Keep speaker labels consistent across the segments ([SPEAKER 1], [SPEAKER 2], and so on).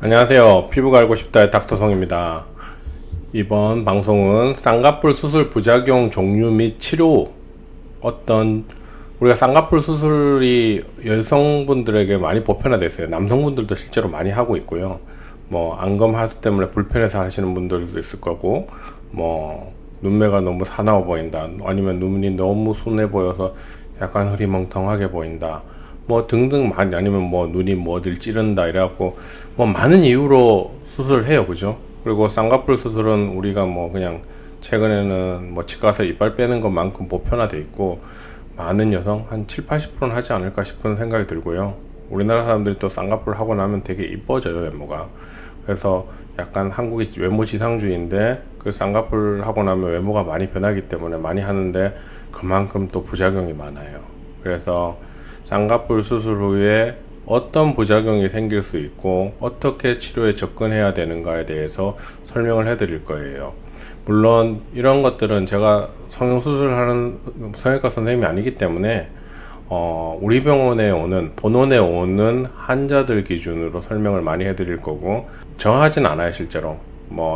[SPEAKER 1] 안녕하세요. 피부가 알고 싶다의 닥터성입니다. 이번 방송은 쌍꺼풀 수술 부작용 종류 및 치료, 우리가 쌍꺼풀 수술이 여성분들에게 많이 보편화됐어요. 남성분들도 실제로 많이 하고 있고요. 안검 하수 때문에 불편해서 하시는 분들도 있을 거고, 눈매가 너무 사나워 보인다, 아니면 눈이 너무 순해 보여서 약간 흐리멍텅하게 보인다, 등등 많이, 아니면 눈이 어딜 찌른다 이래갖고 많은 이유로 수술을 해요. 그죠? 그리고 쌍꺼풀 수술은 우리가 그냥 최근에는 치과 가서 이빨 빼는 것만큼 보편화돼 있고, 많은 여성 한 7-80%는 하지 않을까 싶은 생각이 들고요. 우리나라 사람들이 또 쌍꺼풀 하고 나면 되게 이뻐져요, 외모가. 그래서 약간 한국이 외모 지상주의인데, 그 쌍꺼풀 하고 나면 외모가 많이 변하기 때문에 많이 하는데 그만큼 또 부작용이 많아요. 그래서 쌍꺼풀 수술 후에 어떤 부작용이 생길 수 있고 어떻게 치료에 접근해야 되는가에 대해서 설명을 해 드릴 거예요. 물론 이런 것들은 제가 성형수술하는 성형외과 선생님이 아니기 때문에 우리 병원에 오는, 본원에 오는 환자들 기준으로 설명을 많이 해 드릴 거고, 정하진 않아요. 실제로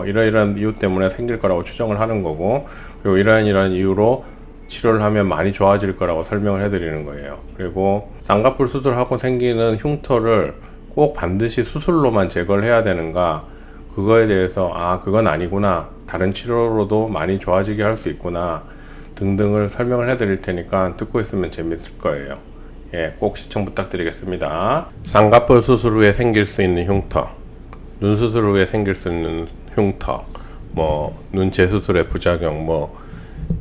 [SPEAKER 1] 이러이러한 이유 때문에 생길 거라고 추정을 하는 거고, 그리고 이러한 이유로 치료를 하면 많이 좋아질 거라고 설명을 해드리는 거예요. 그리고 쌍꺼풀 수술하고 생기는 흉터를 꼭 반드시 수술로만 제거를 해야 되는가, 그거에 대해서 그건 아니구나, 다른 치료로도 많이 좋아지게 할 수 있구나 등등을 설명을 해드릴 테니까 듣고 있으면 재밌을 거예요. 꼭 시청 부탁드리겠습니다. 쌍꺼풀 수술 후에 생길 수 있는 흉터, 눈 수술 후에 생길 수 있는 흉터, 눈 재수술의 부작용,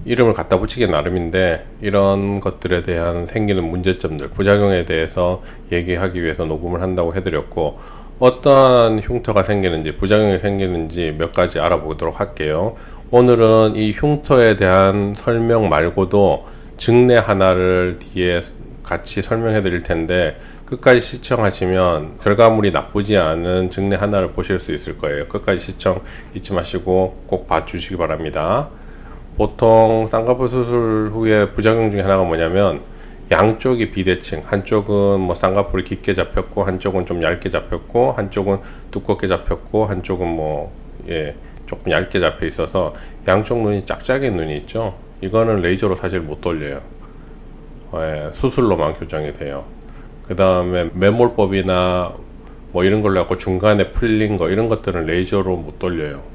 [SPEAKER 1] 이름을 갖다 붙이기 나름인데, 이런 것들에 대한 생기는 문제점들, 부작용에 대해서 얘기하기 위해서 녹음을 한다고 해드렸고, 어떠한 흉터가 생기는지, 부작용이 생기는지 몇 가지 알아보도록 할게요. 오늘은 이 흉터에 대한 설명 말고도 증례 하나를 뒤에 같이 설명해 드릴 텐데, 끝까지 시청하시면 결과물이 나쁘지 않은 증례 하나를 보실 수 있을 거예요. 끝까지 시청 잊지 마시고 꼭 봐주시기 바랍니다. 보통 쌍꺼풀 수술 후에 부작용 중에 하나가 뭐냐면, 양쪽이 비대칭, 한쪽은 쌍꺼풀이 깊게 잡혔고, 한쪽은 좀 얇게 잡혔고, 한쪽은 두껍게 잡혔고, 한쪽은 조금 얇게 잡혀 있어서 양쪽 눈이 짝짝이 눈이 있죠. 이거는 레이저로 사실 못 돌려요. 수술로만 교정이 돼요. 그 다음에 매몰법이나 이런 걸로 해갖고 중간에 풀린 거, 이런 것들은 레이저로 못 돌려요.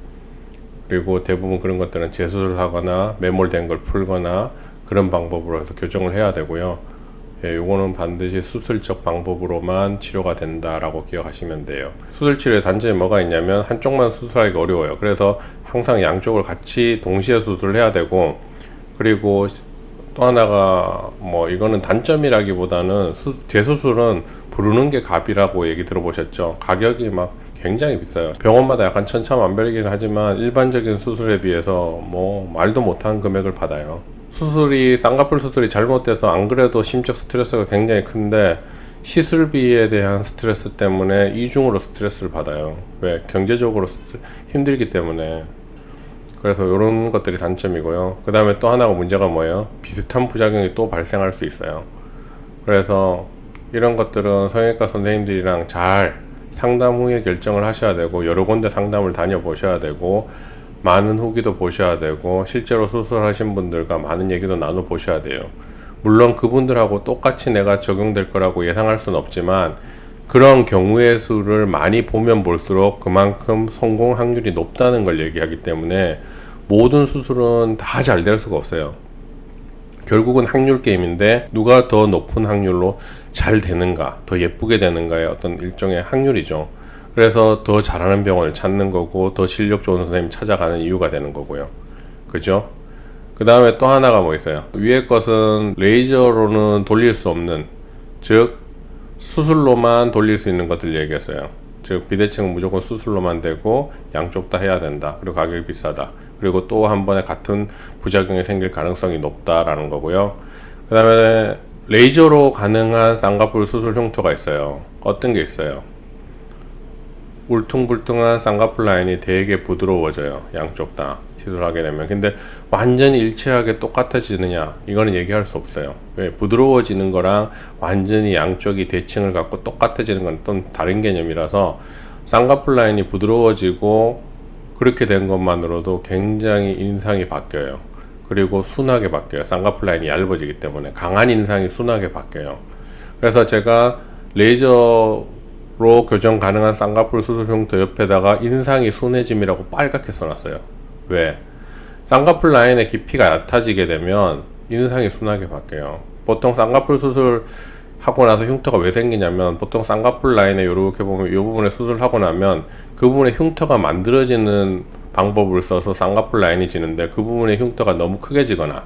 [SPEAKER 1] 그리고 대부분 그런 것들은 재수술을 하거나 매몰된 걸 풀거나 그런 방법으로 해서 교정을 해야 되고요. 요거는 반드시 수술적 방법으로만 치료가 된다라고 기억하시면 돼요. 수술 치료의 단점이 뭐가 있냐면, 한쪽만 수술하기가 어려워요. 그래서 항상 양쪽을 같이 동시에 수술을 해야 되고, 그리고 또 하나가 이거는 단점이라기보다는 재수술은 부르는 게 값이라고 얘기 들어보셨죠? 가격이 굉장히 비싸요. 병원마다 약간 천차만별이긴 하지만 일반적인 수술에 비해서 말도 못한 금액을 받아요. 쌍꺼풀 수술이 잘못돼서 안 그래도 심적 스트레스가 굉장히 큰데, 시술비에 대한 스트레스 때문에 이중으로 스트레스를 받아요. 왜? 경제적으로 힘들기 때문에. 그래서 이런 것들이 단점이고요. 그 다음에 또 하나가 문제가 뭐예요? 비슷한 부작용이 또 발생할 수 있어요. 그래서 이런 것들은 성형외과 선생님들이랑 잘 상담 후에 결정을 하셔야 되고, 여러 군데 상담을 다녀보셔야 되고, 많은 후기도 보셔야 되고, 실제로 수술하신 분들과 많은 얘기도 나눠보셔야 돼요. 물론 그분들하고 똑같이 내가 적용될 거라고 예상할 수는 없지만, 그런 경우의 수를 많이 보면 볼수록 그만큼 성공 확률이 높다는 걸 얘기하기 때문에, 모든 수술은 다 잘 될 수가 없어요. 결국은 확률 게임인데, 누가 더 높은 확률로 잘 되는가, 더 예쁘게 되는가의 어떤 일종의 확률이죠. 그래서 더 잘하는 병원을 찾는 거고, 더 실력 좋은 선생님 찾아가는 이유가 되는 거고요. 그죠? 그 다음에 또 하나가 있어요. 위에 것은 레이저로는 돌릴 수 없는, 즉 수술로만 돌릴 수 있는 것들 얘기했어요. 즉 비대칭은 무조건 수술로만 되고, 양쪽 다 해야 된다, 그리고 가격이 비싸다, 그리고 또 한 번에 같은 부작용이 생길 가능성이 높다라는 거고요. 그 다음에 레이저로 가능한 쌍꺼풀 수술 흉터가 있어요. 어떤 게 있어요? 울퉁불퉁한 쌍꺼풀 라인이 되게 부드러워져요. 양쪽 다 시술하게 되면. 근데 완전히 일체하게 똑같아지느냐, 이거는 얘기할 수 없어요. 왜? 부드러워지는 거랑 완전히 양쪽이 대칭을 갖고 똑같아지는 건 또 다른 개념이라서, 쌍꺼풀 라인이 부드러워지고 그렇게 된 것만으로도 굉장히 인상이 바뀌어요. 그리고 순하게 바뀌어요. 쌍꺼풀 라인이 얇아지기 때문에 강한 인상이 순하게 바뀌어요. 그래서 제가 레이저로 교정 가능한 쌍꺼풀 수술 흉터 옆에다가 인상이 순해짐이라고 빨갛게 써놨어요. 왜? 쌍꺼풀 라인의 깊이가 얕아지게 되면 인상이 순하게 바뀌어요. 보통 쌍꺼풀 수술 하고 나서 흉터가 왜 생기냐면, 보통 쌍꺼풀 라인에 이렇게 보면 이 부분에 수술하고 나면 그 부분에 흉터가 만들어지는 방법을 써서 쌍꺼풀 라인이 지는데, 그 부분에 흉터가 너무 크게 지거나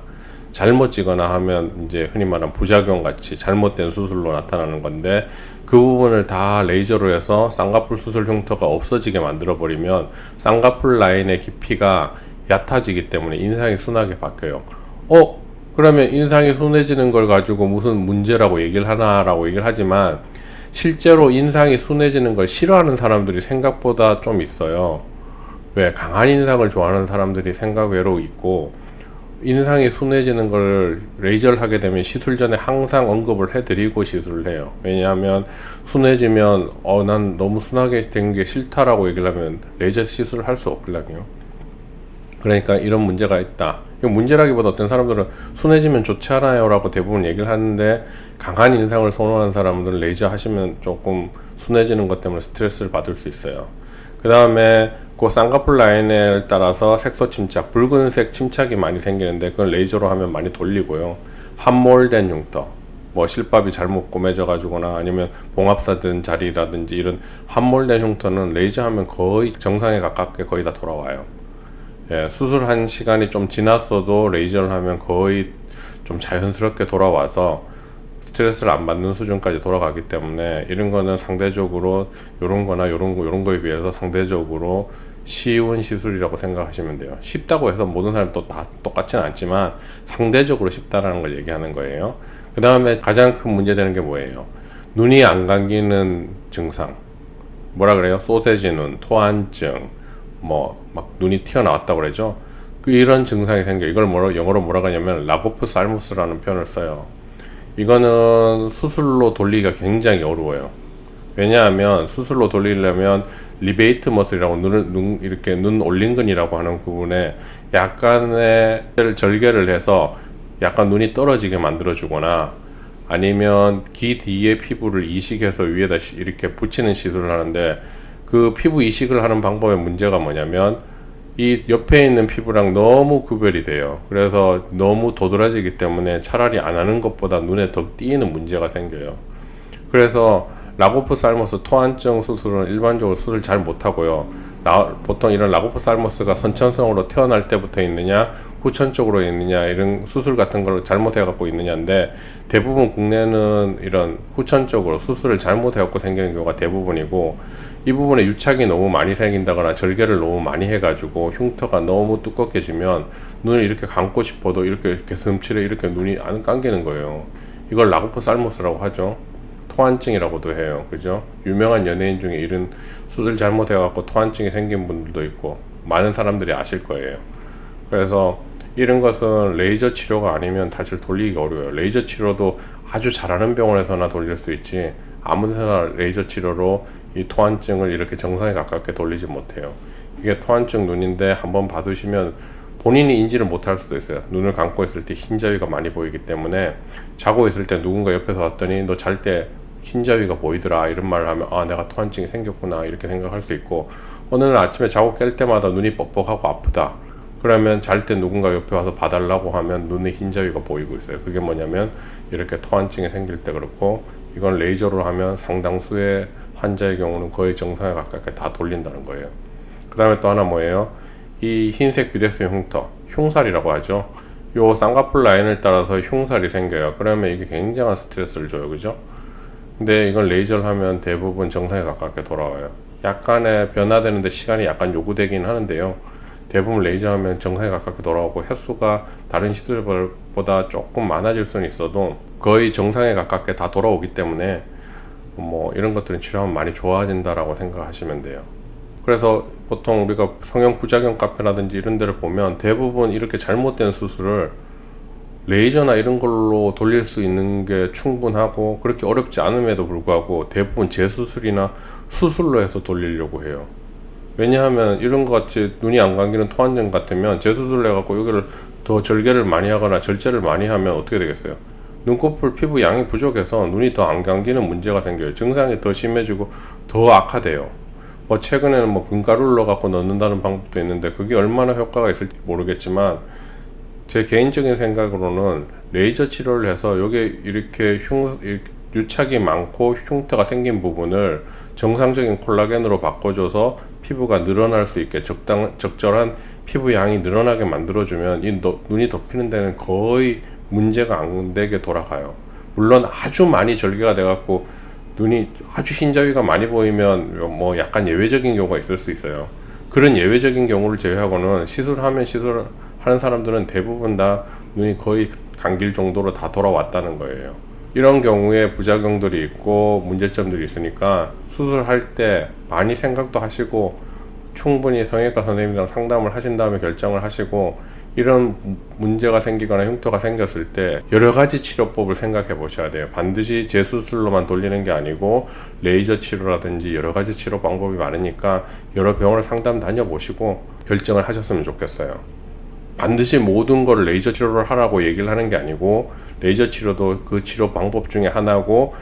[SPEAKER 1] 잘못 지거나 하면 이제 흔히 말하는 부작용 같이 잘못된 수술로 나타나는 건데, 그 부분을 다 레이저로 해서 쌍꺼풀 수술 흉터가 없어지게 만들어 버리면 쌍꺼풀 라인의 깊이가 얕아지기 때문에 인상이 순하게 바뀌어요. 그러면 인상이 순해지는 걸 가지고 무슨 문제라고 얘기를 하나라고 얘기를 하지만, 실제로 인상이 순해지는 걸 싫어하는 사람들이 생각보다 좀 있어요. 왜? 강한 인상을 좋아하는 사람들이 생각 외로 있고, 인상이 순해지는 걸 레이저를 하게 되면 시술 전에 항상 언급을 해드리고 시술을 해요. 왜냐하면 순해지면 난 너무 순하게 된 게 싫다라고 얘기를 하면 레이저 시술을 할 수 없거든요. 그러니까 이런 문제가 있다. 이 문제라기보다 어떤 사람들은 순해지면 좋지 않아요 라고 대부분 얘기를 하는데, 강한 인상을 선호하는 사람들은 레이저 하시면 조금 순해지는 것 때문에 스트레스를 받을 수 있어요. 그 다음에 그 쌍꺼풀 라인에 따라서 색소 침착, 붉은색 침착이 많이 생기는데 그건 레이저로 하면 많이 돌리고요. 함몰된 흉터, 뭐 실밥이 잘못 꼬매져 가지고나 아니면 봉합사된 자리라든지 이런 함몰된 흉터는 레이저 하면 거의 정상에 가깝게 거의 다 돌아와요. 예, 수술한 시간이 좀 지났어도 레이저를 하면 거의 좀 자연스럽게 돌아와서 스트레스를 안 받는 수준까지 돌아가기 때문에, 이런 거는 상대적으로 요런 거나 요런 거에 비해서 상대적으로 쉬운 시술이라고 생각하시면 돼요. 쉽다고 해서 모든 사람이 또 다 똑같지는 않지만 상대적으로 쉽다라는 걸 얘기하는 거예요. 그 다음에 가장 큰 문제되는 게 뭐예요? 눈이 안 감기는 증상. 뭐라 그래요? 소세지 눈, 토한증, 막 눈이 튀어나왔다고 그러죠. 이런 증상이 생겨. 이걸 영어로 뭐라고 하냐면 라고프살모스라는 표현을 써요. 이거는 수술로 돌리기가 굉장히 어려워요. 왜냐하면 수술로 돌리려면 리베이트 머슬이라고 이렇게 눈 올림근이라고 하는 부분에 약간의 절개를 해서 약간 눈이 떨어지게 만들어 주거나, 아니면 귀 뒤에 피부를 이식해서 위에다 이렇게 붙이는 시술을 하는데, 그 피부 이식을 하는 방법의 문제가 뭐냐면 이 옆에 있는 피부랑 너무 구별이 돼요. 그래서 너무 도드라지기 때문에 차라리 안 하는 것보다 눈에 더 띄는 문제가 생겨요. 그래서 라고프살모스 토한증 수술은 일반적으로 수술 잘 못하고요. 보통 이런 라고프살모스가 선천성으로 태어날 때부터 있느냐 후천적으로 있느냐, 이런 수술 같은 걸 잘못해 갖고 있느냐인데, 대부분 국내는 이런 후천적으로 수술을 잘못해 갖고 생기는 경우가 대부분이고, 이 부분에 유착이 너무 많이 생긴다거나 절개를 너무 많이 해가지고 흉터가 너무 두껍게 지면 눈을 이렇게 감고 싶어도 이렇게 숨칠에 이렇게 눈이 안 감기는 거예요. 이걸 라고프살모스라고 하죠. 토한증이라고도 해요. 그죠? 유명한 연예인 중에 이런 수술 잘못해 갖고 토한증이 생긴 분들도 있고 많은 사람들이 아실 거예요. 그래서 이런 것은 레이저 치료가 아니면 다시 돌리기가 어려워요. 레이저 치료도 아주 잘하는 병원에서나 돌릴 수 있지, 아무 데나 레이저 치료로 이 토한증을 이렇게 정상에 가깝게 돌리지 못해요. 이게 토한증 눈인데 한번 받으시면 본인이 인지를 못할 수도 있어요. 눈을 감고 있을 때 흰자위가 많이 보이기 때문에, 자고 있을 때 누군가 옆에서 왔더니 너 잘 때 흰자위가 보이더라 이런 말을 하면 내가 토한증이 생겼구나 이렇게 생각할 수 있고, 어느 날 아침에 자고 깰 때마다 눈이 뻑뻑하고 아프다 그러면 잘 때 누군가 옆에 와서 봐달라고 하면 눈에 흰자위가 보이고 있어요. 그게 뭐냐면 이렇게 토한증이 생길 때 그렇고, 이건 레이저로 하면 상당수의 환자의 경우는 거의 정상에 가깝게 다 돌린다는 거예요. 그 다음에 또 하나 뭐예요? 이 흰색 비대성 흉터, 흉살이라고 하죠. 요 쌍꺼풀 라인을 따라서 흉살이 생겨요. 그러면 이게 굉장한 스트레스를 줘요. 그죠? 근데 이건 레이저를 하면 대부분 정상에 가깝게 돌아와요. 약간의 변화되는데 시간이 약간 요구되긴 하는데요. 대부분 레이저 하면 정상에 가깝게 돌아오고, 횟수가 다른 시술보다 조금 많아질 수는 있어도 거의 정상에 가깝게 다 돌아오기 때문에 이런 것들은 치료하면 많이 좋아진다라고 생각하시면 돼요. 그래서 보통 우리가 성형 부작용 카페라든지 이런 데를 보면 대부분 이렇게 잘못된 수술을 레이저나 이런 걸로 돌릴 수 있는 게 충분하고 그렇게 어렵지 않음에도 불구하고 대부분 재수술이나 수술로 해서 돌리려고 해요. 왜냐하면 이런 것 같이 눈이 안 감기는 토한증 같으면 재수술을 해갖고 여기를 더 절개를 많이 하거나 절제를 많이 하면 어떻게 되겠어요? 눈꺼풀 피부 양이 부족해서 눈이 더 안 감기는 문제가 생겨요. 증상이 더 심해지고 더 악화돼요. 뭐 최근에는 뭐 금가루를 넣어갖고 넣는다는 방법도 있는데 그게 얼마나 효과가 있을지 모르겠지만 제 개인적인 생각으로는 레이저 치료를 해서 여기 이렇게 유착이 많고 흉터가 생긴 부분을 정상적인 콜라겐으로 바꿔줘서 피부가 늘어날 수 있게 적절한 피부 양이 늘어나게 만들어주면 눈이 덮이는 데는 거의 문제가 안 되게 돌아가요. 물론 아주 많이 절개가 돼갖고 눈이 아주 흰자위가 많이 보이면 뭐 약간 예외적인 경우가 있을 수 있어요. 그런 예외적인 경우를 제외하고는 시술하면 시술하는 사람들은 대부분 다 눈이 거의 감길 정도로 다 돌아왔다는 거예요. 이런 경우에 부작용들이 있고 문제점들이 있으니까 수술할 때 많이 생각도 하시고 충분히 성형외과 선생님이랑 상담을 하신 다음에 결정을 하시고 이런 문제가 생기거나 흉터가 생겼을 때 여러 가지 치료법을 생각해 보셔야 돼요. 반드시 재수술로만 돌리는 게 아니고 레이저 치료라든지 여러 가지 치료 방법이 많으니까 여러 병원을 상담 다녀보시고 결정을 하셨으면 좋겠어요. 반드시 모든 걸 레이저 치료를 하라고 얘기를 하는 게 아니고 레이저 치료도 그 치료 방법 중에 하나고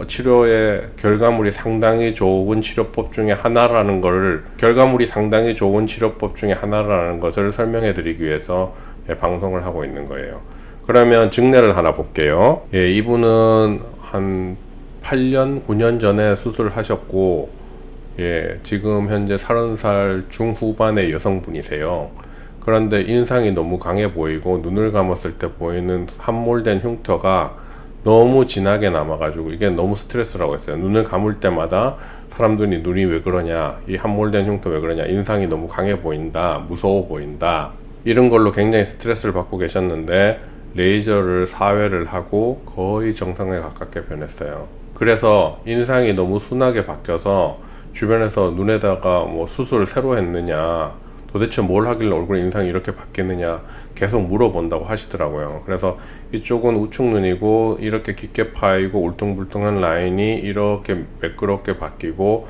[SPEAKER 1] 치료의 결과물이 상당히 좋은 치료법 중에 하나라는 것을 설명해 드리기 위해서 방송을 하고 있는 거예요. 그러면 증례를 하나 볼게요. 이분은 한 8년, 9년 전에 수술을 하셨고 지금 현재 30살 중후반의 여성분이세요. 그런데 인상이 너무 강해 보이고 눈을 감았을 때 보이는 함몰된 흉터가 너무 진하게 남아가지고 이게 너무 스트레스라고 했어요. 눈을 감을 때마다 사람들이 눈이 왜 그러냐, 이 함몰된 흉터 왜 그러냐, 인상이 너무 강해 보인다, 무서워 보인다, 이런 걸로 굉장히 스트레스를 받고 계셨는데 레이저를 4회를 하고 거의 정상에 가깝게 변했어요. 그래서 인상이 너무 순하게 바뀌어서 주변에서 눈에다가 뭐 수술을 새로 했느냐, 도대체 뭘 하길래 얼굴 인상이 이렇게 바뀌느냐 계속 물어본다고 하시더라고요. 그래서 이쪽은 우측눈이고 이렇게 깊게 파이고 울퉁불퉁한 라인이 이렇게 매끄럽게 바뀌고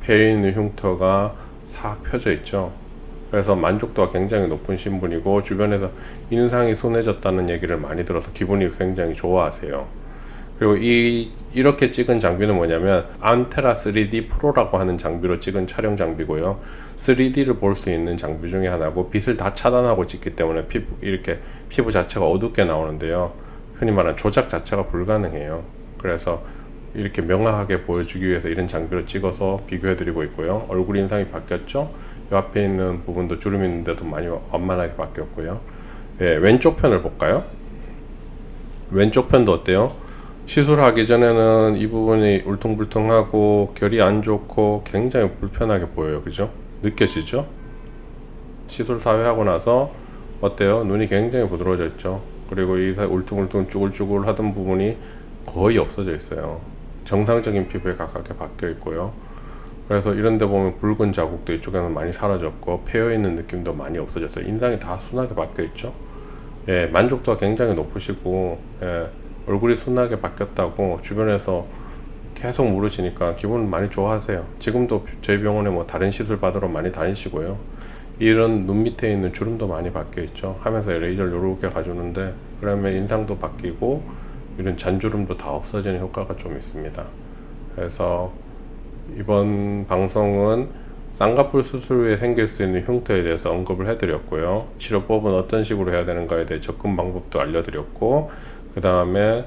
[SPEAKER 1] 패있는 흉터가 싹 펴져 있죠. 그래서 만족도가 굉장히 높은 신분이고 주변에서 인상이 순해졌다는 얘기를 많이 들어서 기분이 굉장히 좋아하세요. 그리고 이렇게 찍은 장비는 뭐냐면 안테라 3D 프로라고 하는 장비로 찍은 촬영 장비고요. 3D를 볼 수 있는 장비 중에 하나고 빛을 다 차단하고 찍기 때문에 피부 자체가 어둡게 나오는데요. 흔히 말하는 조작 자체가 불가능해요. 그래서 이렇게 명확하게 보여주기 위해서 이런 장비로 찍어서 비교해 드리고 있고요. 얼굴 인상이 바뀌었죠. 이 앞에 있는 부분도 주름 있는데도 많이 완만하게 바뀌었고요. 왼쪽 편을 볼까요? 왼쪽 편도 어때요? 시술하기 전에는 이 부분이 울퉁불퉁하고 결이 안 좋고 굉장히 불편하게 보여요. 그죠? 느껴지죠? 시술 4회 하고 나서 어때요? 눈이 굉장히 부드러워졌죠? 그리고 이 울퉁불퉁 쭈글쭈글 하던 부분이 거의 없어져 있어요. 정상적인 피부에 가깝게 바뀌어 있고요. 그래서 이런 데 보면 붉은 자국도 이쪽에는 많이 사라졌고 패여있는 느낌도 많이 없어졌어요. 인상이 다 순하게 바뀌어 있죠? 만족도가 굉장히 높으시고 얼굴이 순하게 바뀌었다고 주변에서 계속 물으시니까 기분 많이 좋아하세요. 지금도 저희 병원에 뭐 다른 시술 받으러 많이 다니시고요. 이런 눈 밑에 있는 주름도 많이 바뀌어 있죠. 하면서 레이저를 요렇게 가주는데 그러면 인상도 바뀌고 이런 잔주름도 다 없어지는 효과가 좀 있습니다. 그래서 이번 방송은 쌍꺼풀 수술 후에 생길 수 있는 흉터에 대해서 언급을 해드렸고요. 치료법은 어떤 식으로 해야 되는가에 대해 접근 방법도 알려드렸고, 그 다음에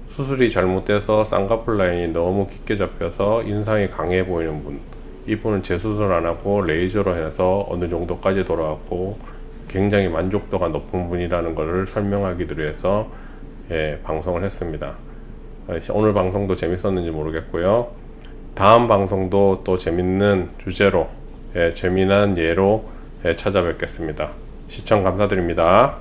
[SPEAKER 1] 수술이 잘못돼서 쌍꺼풀 라인이 너무 깊게 잡혀서 인상이 강해 보이는 분, 이분은 재수술 안 하고 레이저로 해서 어느 정도까지 돌아왔고 굉장히 만족도가 높은 분이라는 것을 설명하기 위해서 방송을 했습니다. 오늘 방송도 재밌었는지 모르겠고요. 다음 방송도 또 재밌는 주제로 재미난 예로 찾아뵙겠습니다. 시청 감사드립니다.